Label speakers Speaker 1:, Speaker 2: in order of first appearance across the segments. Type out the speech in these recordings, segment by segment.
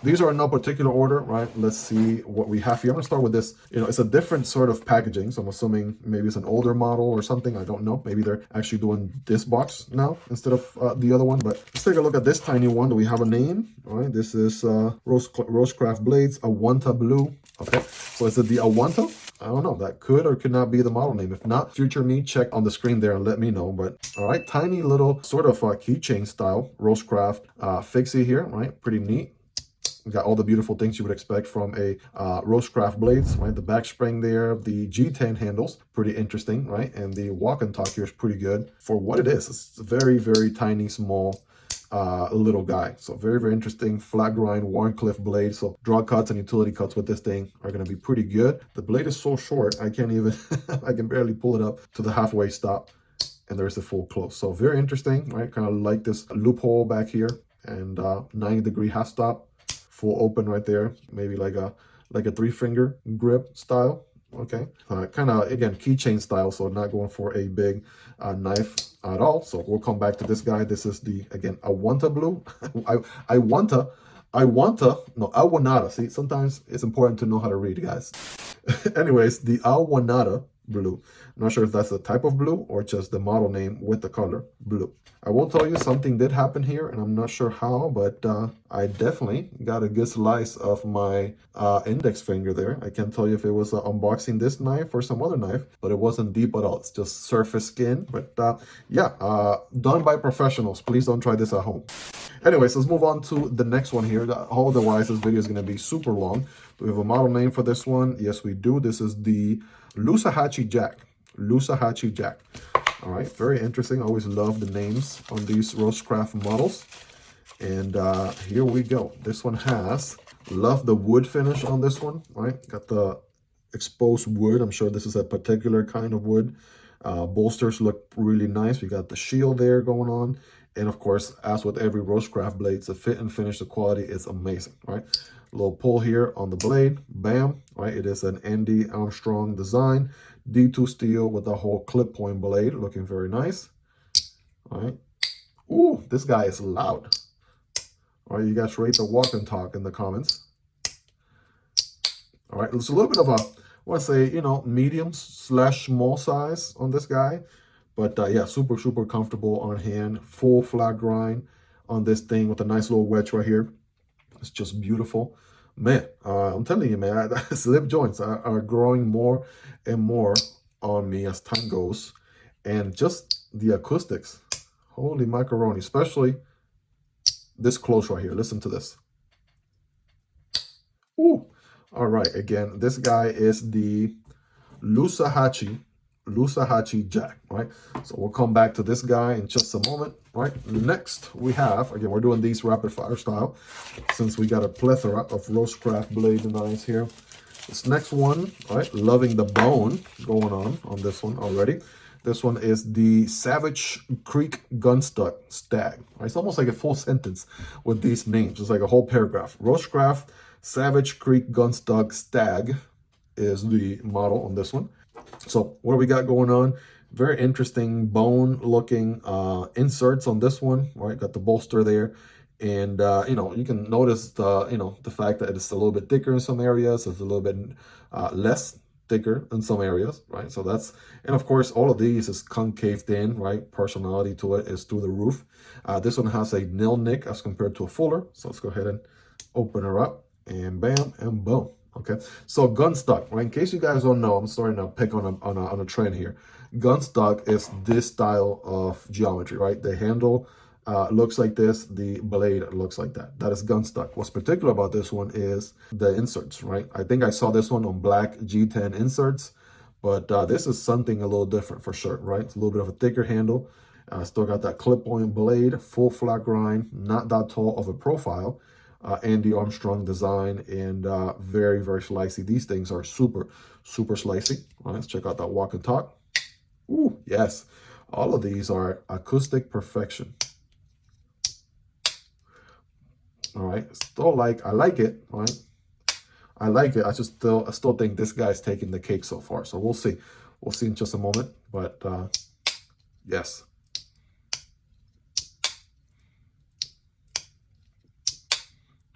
Speaker 1: These are in no particular order, right? Let's see what we have here. I'm gonna start with this. You know, it's a different sort of packaging, so I'm assuming maybe it's an older model or something. I don't know. Maybe they're actually doing this box now instead of the other one. But let's take a look at this tiny one. Do we have a name? All right, this is Rosecraft Blades Awanata Blue. Okay, so is it the Awanata? I don't know. That could or could not be the model name. If not, future me, check on the screen there and let me know. But all right, tiny little sort of keychain style Rosecraft fixie here, right? Pretty neat. We got all the beautiful things you would expect from a Rosecraft blades, right? The back spring there, the G10 handles, pretty interesting, right? And the walk and talk here is pretty good for what it is. It's a very, very tiny, small little guy. So very, very interesting flat grind Warncliffe blade. So draw cuts and utility cuts with this thing are going to be pretty good. The blade is so short, I can't even, I can barely pull it up to the halfway stop. And there's the full close. So very interesting, right? Kind of like this loophole back here and 90-degree half stop. Full open right there, maybe like a 3-finger grip style. Okay, kind of again keychain style, so not going for a big knife at all. So we'll come back to this guy. This is the again Awanata blue. Awanata. See, sometimes it's important to know how to read, guys. Anyways, the Awanata blue. I'm not sure if that's the type of blue or just the model name with the color blue. I will tell you something did happen here, and I'm not sure how, but I definitely got a good slice of my index finger there. I can't tell you if it was unboxing this knife or some other knife, but it wasn't deep at all. It's just surface skin. But yeah, done by professionals. Please don't try this at home. Anyways, let's move on to the next one here. Otherwise, this video is going to be super long. Do we have a model name for this one? Yes, we do. This is the Loosahatchie Jack. Loosahatchie Jack. All right, very interesting. I always love the names on these Rosecraft models. And here we go. This one has, love the wood finish on this one, right? Got the exposed wood. I'm sure this is a particular kind of wood. Bolsters look really nice. We got the shield there going on. And of course, as with every Rosecraft blades, the fit and finish, the quality is amazing, right? A little pull here on the blade, bam, right? It is an Andy Armstrong design, D2 steel with the whole clip point blade, looking very nice, all right? Ooh, this guy is loud. All right, you guys rate the walk and talk in the comments. All right, it's a little bit of a, I want to say, you know, medium / small size on this guy. But yeah, super, super comfortable on hand. Full flat grind on this thing with a nice little wedge right here. It's just beautiful. Man, I'm telling you, man, slip joints are growing more and more on me as time goes. And just the acoustics, holy macaroni, especially this close right here. Listen to this. Ooh. All right, again, this guy is the Loosahatchie Jack, right? So we'll come back to this guy in just a moment, right? Next, we have, again, we're doing these rapid fire style since we got a plethora of Rosecraft blade knives here. This next one, right? Loving the bone going on this one already. This one is the Savage Creek Gunstock stag. Right? It's almost like a full sentence with these names. It's like a whole paragraph. Rosecraft Savage Creek Gunstock stag is the model on this one. So what do we got going on? Very interesting bone looking inserts on this one, right? Got the bolster there. And, you know, you can notice the, you know, the fact that it's a little bit thicker in some areas. It's a little bit less thicker in some areas, right? So that's, and of course, all of these is concaved in, right? Personality to it is through the roof. This one has a nil nick as compared to a fuller. So let's go ahead and open her up and bam and boom. Okay, so Gunstock, right? In case you guys don't know, I'm starting to pick on a trend here. Gunstock is this style of geometry, right? The handle looks like this, the blade looks like that. That is Gunstock. What's particular about this one is the inserts, right? I think I saw this one on black G10 inserts, but this is something a little different for sure, right? It's a little bit of a thicker handle. Still got that clip point blade, full flat grind, not that tall of a profile. Andy Armstrong design, and very, very slicey. These things are super, super slicey. All right, let's check out that walk and talk. Ooh, yes. All of these are acoustic perfection. All right, still like, I like it, all right? I like it. I still think this guy's taking the cake so far. So we'll see. We'll see in just a moment, but yes.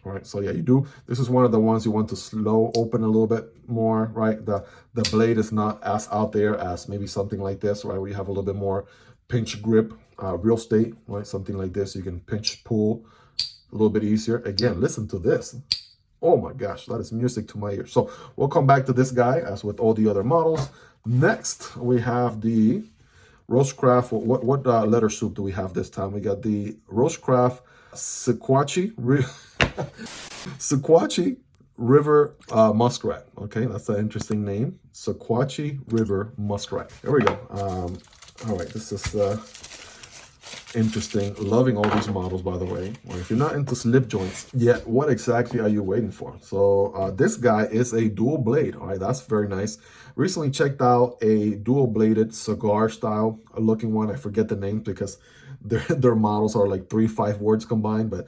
Speaker 1: All right? So yeah, you do. This is one of the ones you want to slow open a little bit more, right? The blade is not as out there as maybe something like this, right? Where you have a little bit more pinch grip, real estate, right? Something like this, you can pinch pull a little bit easier. Again, listen to this. Oh my gosh, that is music to my ears. So we'll come back to this guy as with all the other models. Next, we have the Rosecraft. What letter soup do we have this time? We got the Rosecraft Sequatchie Sequatchie River Muskrat. Okay, that's an interesting name. Sequatchie River Muskrat. There we go. All right, this is interesting. Loving all these models, by the way. Or if you're not into slip joints yet, what exactly are you waiting for? So this guy is a dual blade. All right, that's very nice. Recently checked out a dual bladed cigar style looking one. I forget the name because their models are like 3-5 words combined, but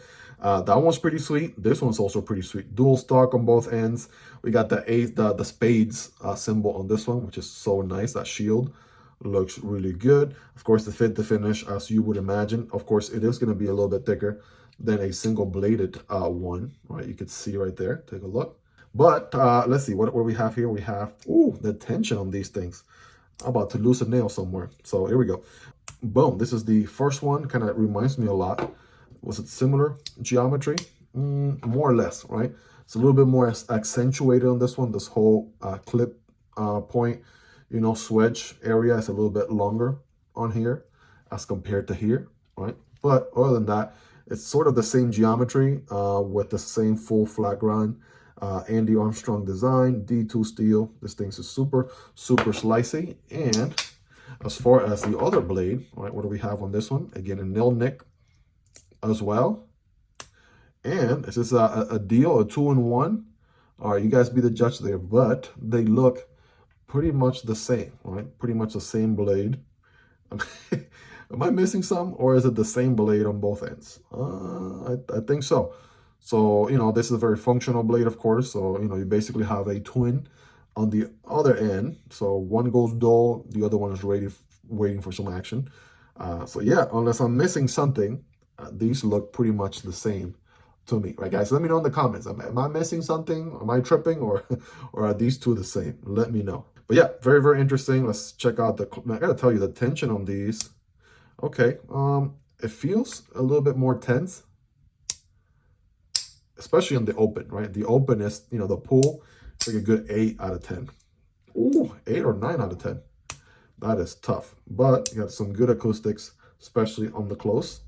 Speaker 1: that one's pretty sweet. This one's also pretty sweet. Dual stock on both ends. We got the spades symbol on this one, which is so nice. That shield looks really good. Of course, the fit, the finish, as you would imagine. Of course, it is going to be a little bit thicker than a single bladed one, right? You could see right there. Take a look. But let's see what we have here. We have, ooh, the tension on these things. I'm about to lose a nail somewhere. So here we go. Boom. This is the first one. Kind of reminds me a lot. Was it similar geometry? More or less, right? It's a little bit more accentuated on this one. This whole clip point, you know, swedge area is a little bit longer on here as compared to here, right? But other than that, it's sort of the same geometry with the same full flat grind. Andy Armstrong design, D2 steel. This thing's is super, super slicey. And as far as the other blade, right, what do we have on this one? Again, a nail nick as well. And this is a deal, a 2-in-1. All right, you guys be the judge there, but they look pretty much the same, right? Pretty much the same blade. Am I missing some, or is it the same blade on both ends? I think so. So, you know, this is a very functional blade, of course. So, you know, you basically have a twin on the other end. So one goes dull, the other one is ready, waiting for some action. So yeah, unless I'm missing something, these look pretty much the same to me, right, guys? Let me know in the comments. Am I missing something? Am I tripping, or are these two the same? Let me know. But yeah, very, very interesting. Let's check out I gotta tell you, the tension on these. Okay, it feels a little bit more tense, especially on the open, right? The open is, you know, the pull, it's like a good 8 out of 10. Ooh, 8 or 9 out of 10. That is tough, but you got some good acoustics, especially on the close.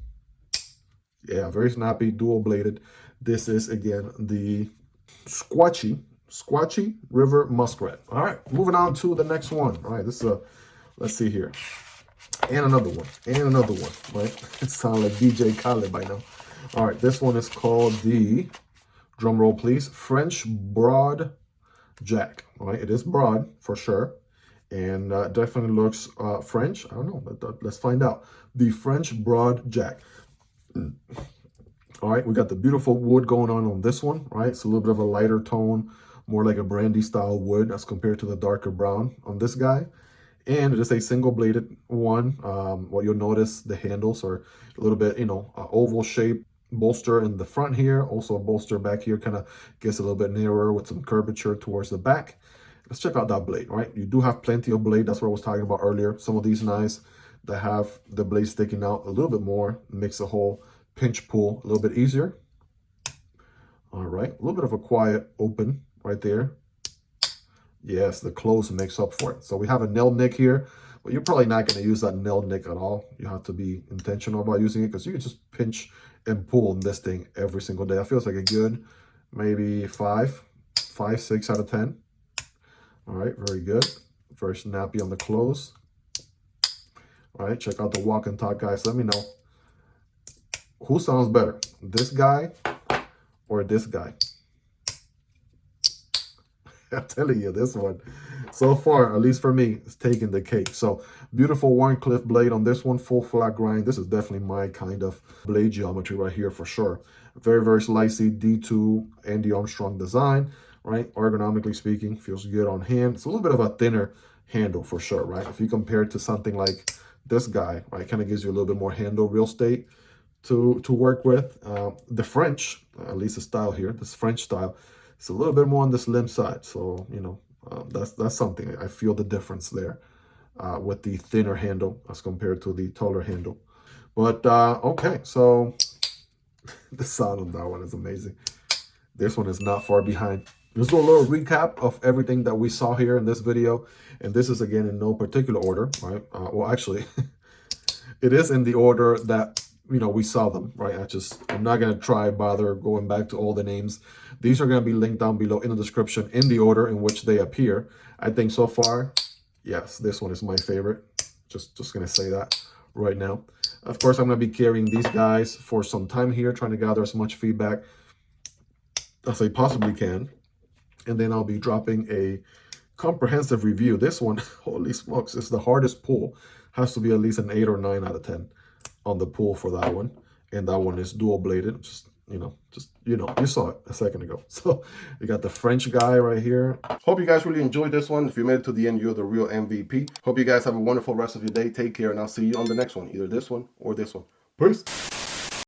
Speaker 1: Yeah, very snappy, dual bladed. This is, again, the Squatchi River Muskrat. All right, moving on to the next one. All right, this is let's see here. And another one, right? It sounds like DJ Khaled by now. All right, this one is called the, drum roll please, French Broad Jack. All right, it is broad for sure. And definitely looks French. I don't know, let's find out. The French Broad Jack. All right, we got the beautiful wood going on this one, right? It's a little bit of a lighter tone, more like a brandy style wood as compared to the darker brown on this guy. And it is a single bladed one. What you'll notice, the handles are a little bit, you know, oval shape. Bolster in the front here, also a bolster back here, kind of gets a little bit narrower with some curvature towards the back. Let's check out that blade, right? You do have plenty of blade. That's what I was talking about earlier. Some of these knives that have the blade sticking out a little bit more makes the whole pinch pull a little bit easier. All right, a little bit of a quiet open right there. Yes, the close makes up for it. So we have a nail nick here, but you're probably not going to use that nail nick at all. You have to be intentional about using it because you can just pinch and pull on this thing every single day. I feel it's like a good maybe 5, 6 out of 10. All right, very good. Very snappy on the close. All right, check out the walk and talk, guys. Let me know who sounds better, this guy or this guy. I'm telling you, this one, so far, at least for me, is taking the cake. So beautiful Warncliffe blade on this one, full flat grind. This is definitely my kind of blade geometry right here for sure. Very, very slicey, D2 Andy Armstrong design, right? Ergonomically speaking, feels good on hand. It's a little bit of a thinner handle for sure, right? If you compare it to something like this guy, right, kind of gives you a little bit more handle real estate to work with. The French, at least the style here, this French style, it's a little bit more on the slim side. So, you know, that's something. I feel the difference there with the thinner handle as compared to the taller handle. But okay, so the sound on that one is amazing. This one is not far behind. Let's do a little recap of everything that we saw here in this video. And this is, again, in no particular order, right? Well, actually, it is in the order that, you know, we saw them, right? I'm not going to bother going back to all the names. These are going to be linked down below in the description in the order in which they appear. I think so far, yes, this one is my favorite. Just going to say that right now. Of course, I'm going to be carrying these guys for some time here, trying to gather as much feedback as I possibly can. And then I'll be dropping a comprehensive review. This one, holy smokes, is the hardest pull. Has to be at least an 8 or 9 out of 10 on the pull for that one. And that one is dual bladed. Just you saw it a second ago. So you got the French guy right here. Hope you guys really enjoyed this one. If you made it to the end, you're the real MVP. Hope you guys have a wonderful rest of your day. Take care, and I'll see you on the next one, either this one or this one. Peace.